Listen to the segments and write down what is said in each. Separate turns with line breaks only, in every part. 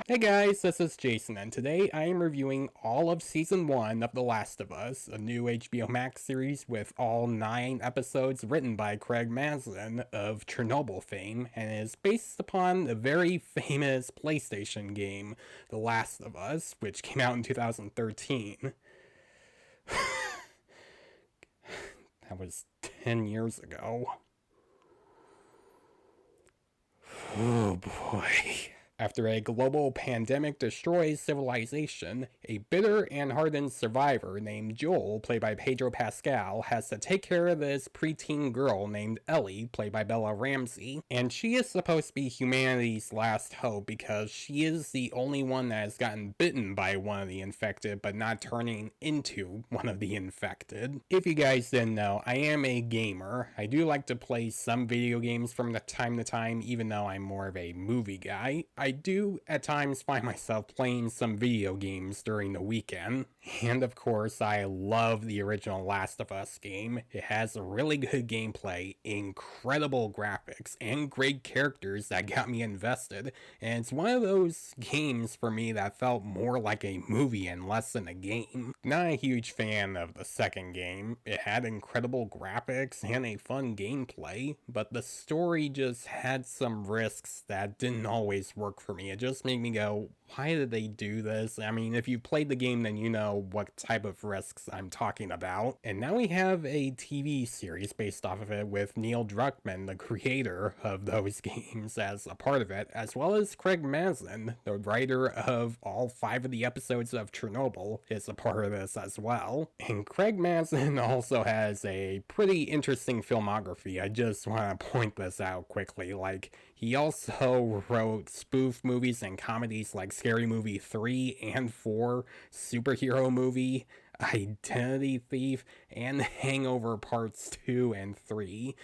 Hey guys, this is Jason, and today I am reviewing all of Season 1 of The Last of Us, a new HBO Max series with all 9 episodes written by Craig Mazin of Chernobyl fame, and is based upon the very famous PlayStation game, The Last of Us, which came out in 2013. That was 10 years ago. Oh boy. After a global pandemic destroys civilization, a bitter and hardened survivor named Joel, played by Pedro Pascal, has to take care of this preteen girl named Ellie, played by Bella Ramsay, and she is supposed to be humanity's last hope because she is the only one that has gotten bitten by one of the infected but not turning into one of the infected. If you guys didn't know, I am a gamer. I do like to play some video games from time to time, even though I'm more of a movie guy. I do at times find myself playing some video games during the weekend. And of course, I love the original Last of Us game. It has really good gameplay, incredible graphics, and great characters that got me invested. And it's one of those games for me that felt more like a movie and less than a game. Not a huge fan of the second game. It had incredible graphics and a fun gameplay, but the story just had some risks that didn't always work for me. It just made me go, why did they do this? I mean, if you played the game, then you know what type of risks I'm talking about. And now we have a TV series based off of it with Neil Druckmann, the creator of those games, as a part of it, as well as Craig Mazin, the writer of all 5 of the episodes of Chernobyl, is a part of this as well. And Craig Mazin also has a pretty interesting filmography. I just want to point this out quickly. Like, he also wrote spoof movies and comedies like Scary Movie 3 and 4, Superhero Movie, Identity Thief, and Hangover Parts 2 and 3.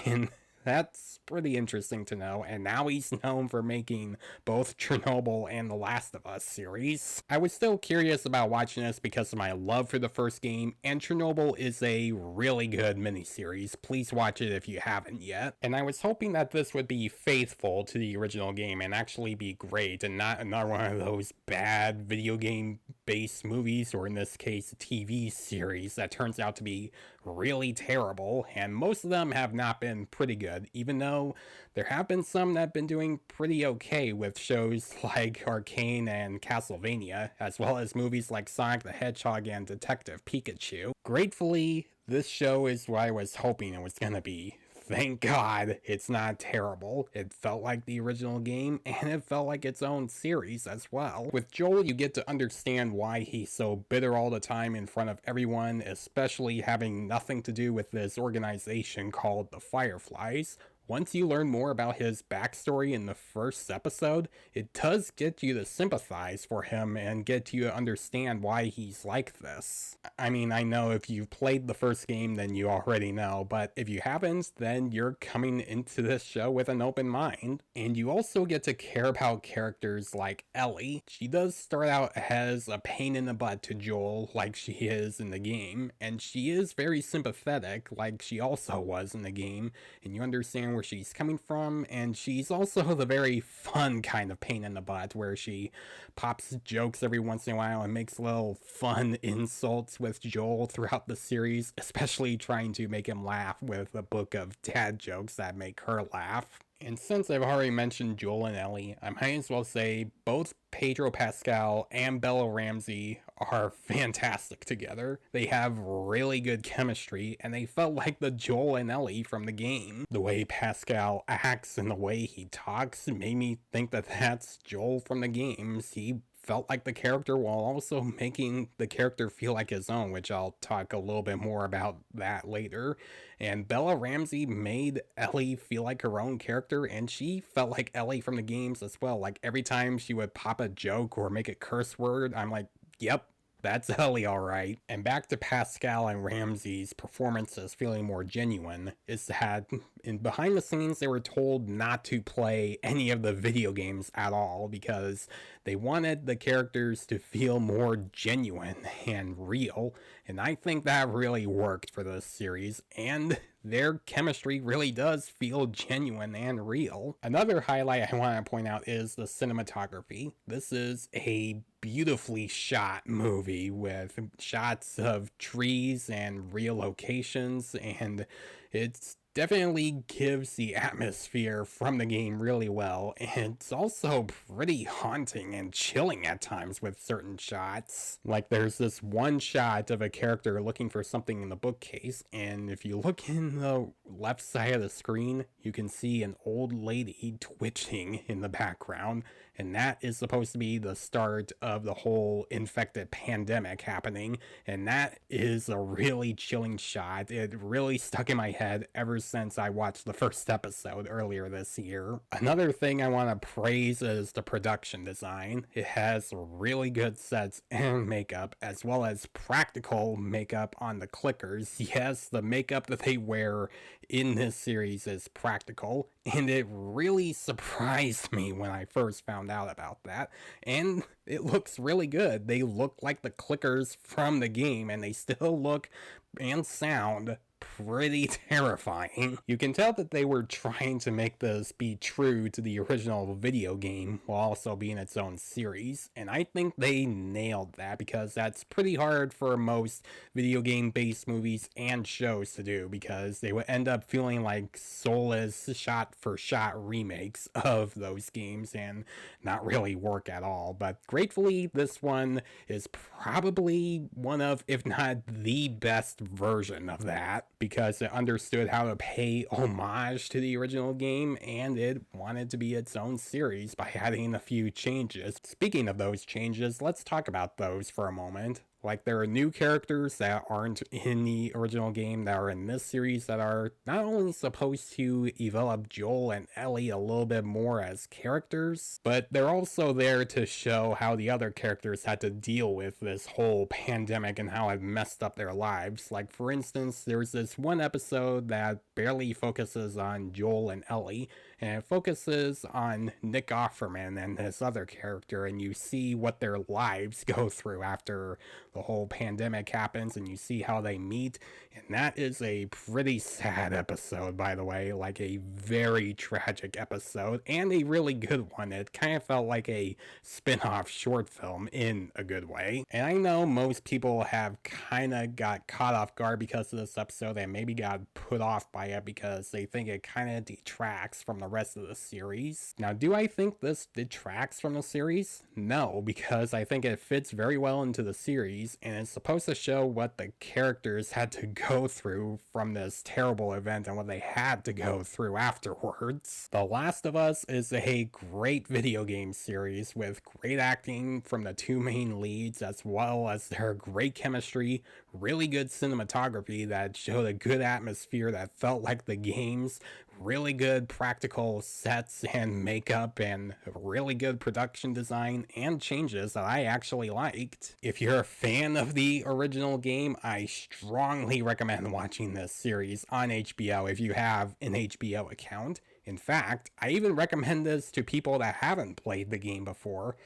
And that's pretty interesting to know, and now he's known for making both Chernobyl and The Last of Us series. I was still curious about watching this because of my love for the first game, and Chernobyl is a really good miniseries. Please watch it if you haven't yet. And I was hoping that this would be faithful to the original game and actually be great, and not another one of those bad video game based movies, or in this case TV series, that turns out to be really terrible, and most of them have not been pretty good, even though there have been some that have been doing pretty okay with shows like Arcane and Castlevania, as well as movies like Sonic the Hedgehog and Detective Pikachu. Gratefully, this show is what I was hoping it was gonna be. Thank God it's not terrible. It felt like the original game, and it felt like its own series as well. With Joel, you get to understand why he's so bitter all the time in front of everyone, especially having nothing to do with this organization called the Fireflies. Once you learn more about his backstory in the first episode, it does get you to sympathize for him and get you to understand why he's like this. I mean, I know if you've played the first game, then you already know, but if you haven't, then you're coming into this show with an open mind. And you also get to care about characters like Ellie. She does start out as a pain in the butt to Joel, like she is in the game, and she is very sympathetic, like she also was in the game, and you understand where she's coming from. And she's also the very fun kind of pain in the butt, where she pops jokes every once in a while and makes little fun insults with Joel throughout the series, especially trying to make him laugh with a book of dad jokes that make her laugh. And since I've already mentioned Joel and Ellie, I might as well say both Pedro Pascal and Bella Ramsay are fantastic together. They have really good chemistry, and they felt like the Joel and Ellie from the game. The way Pascal acts and the way he talks made me think that that's Joel from the games. He felt like the character while also making the character feel like his own, which I'll talk a little bit more about that later. And Bella Ramsay made Ellie feel like her own character, and she felt like Ellie from the games as well. Like every time she would pop a joke or make a curse word, I'm like, yep, that's Ellie alright. And back to Pascal and Ramsay's performances feeling more genuine, is that in behind the scenes, they were told not to play any of the video games at all because they wanted the characters to feel more genuine and real. And I think that really worked for this series, and their chemistry really does feel genuine and real. Another highlight I want to point out is the cinematography. This is a beautifully shot movie with shots of trees and real locations, and it's definitely gives the atmosphere from the game really well. And it's also pretty haunting and chilling at times with certain shots. Like there's this one shot of a character looking for something in the bookcase, and if you look in the left side of the screen, you can see an old lady twitching in the background, and that is supposed to be the start of the whole infected pandemic happening, and that is a really chilling shot. It really stuck in my head ever since I watched the first episode earlier this year. Another thing I want to praise is the production design. It has really good sets and makeup, as well as practical makeup on the clickers. Yes, the makeup that they wear in this series is practical, and it really surprised me when I first found out about that. And it looks really good. They look like the clickers from the game, and they still look and sound pretty terrifying. You can tell that they were trying to make this be true to the original video game while also being its own series, and I think they nailed that because that's pretty hard for most video game based movies and shows to do, because they would end up feeling like soulless shot for shot remakes of those games and not really work at all. But gratefully, this one is probably one of, if not the best version of that, because it understood how to pay homage to the original game, and it wanted to be its own series by adding a few changes. Speaking of those changes, let's talk about those for a moment. Like, there are new characters that aren't in the original game that are in this series that are not only supposed to develop Joel and Ellie a little bit more as characters, but they're also there to show how the other characters had to deal with this whole pandemic and how it messed up their lives. Like, for instance, there's this one episode that barely focuses on Joel and Ellie, and it focuses on Nick Offerman and this other character, and you see what their lives go through after the whole pandemic happens, and you see how they meet. And that is a pretty sad episode, by the way, like a very tragic episode, and a really good one. It kind of felt like a spin-off short film in a good way. And I know most people have kind of got caught off guard because of this episode and maybe got put off by it because they think it kind of detracts from the rest of the series. Now, do I think this detracts from the series? No, because I think it fits very well into the series, and it's supposed to show what the characters had to go through from this terrible event and what they had to go through afterwards. The Last of Us is a great video game series with great acting from the two main leads, as well as their great chemistry, really good cinematography that showed a good atmosphere that felt like the games, really good practical sets and makeup, and really good production design and changes that I actually liked. If you're a fan of the original game, I strongly recommend watching this series on HBO if you have an HBO account. In fact, I even recommend this to people that haven't played the game before,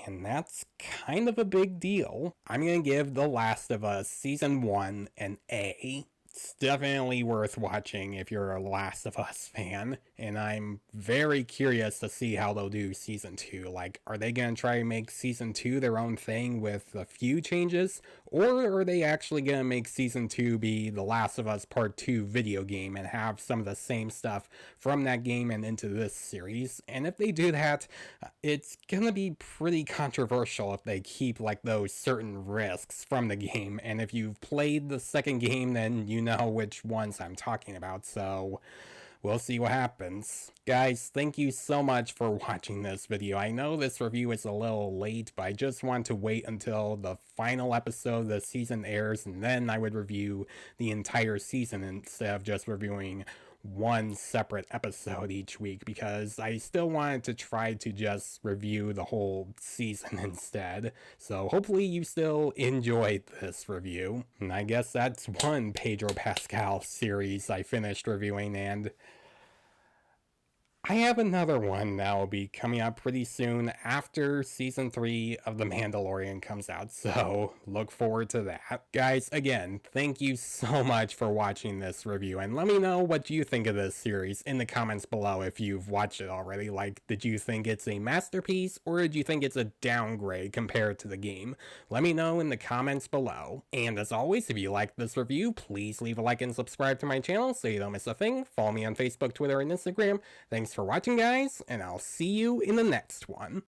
and that's kind of a big deal. I'm going to give The Last of Us Season 1 an A. It's definitely worth watching if you're a Last of Us fan, and I'm very curious to see how they'll do Season 2. Like, are they going to try to make Season 2 their own thing with a few changes, or are they actually going to make Season 2 be The Last of Us Part 2 video game and have some of the same stuff from that game and into this series? And if they do that, it's going to be pretty controversial if they keep like those certain risks from the game, and if you've played the second game, then you know which ones I'm talking about, so we'll see what happens. Guys, thank you so much for watching this video. I know this review is a little late, but I just want to wait until the final episode of the season airs, and then I would review the entire season instead of just reviewing one separate episode each week because I still wanted to try to just review the whole season instead. So hopefully you still enjoyed this review. And I guess that's one Pedro Pascal series I finished reviewing, and I have another one that will be coming out pretty soon after season 3 of The Mandalorian comes out, so look forward to that. Guys, again, thank you so much for watching this review, and let me know what you think of this series in the comments below if you've watched it already. Like, did you think it's a masterpiece, or did you think it's a downgrade compared to the game? Let me know in the comments below. And as always, if you liked this review, please leave a like and subscribe to my channel so you don't miss a thing. Follow me on Facebook, Twitter, and Instagram. Thanks for watching, guys, and I'll see you in the next one.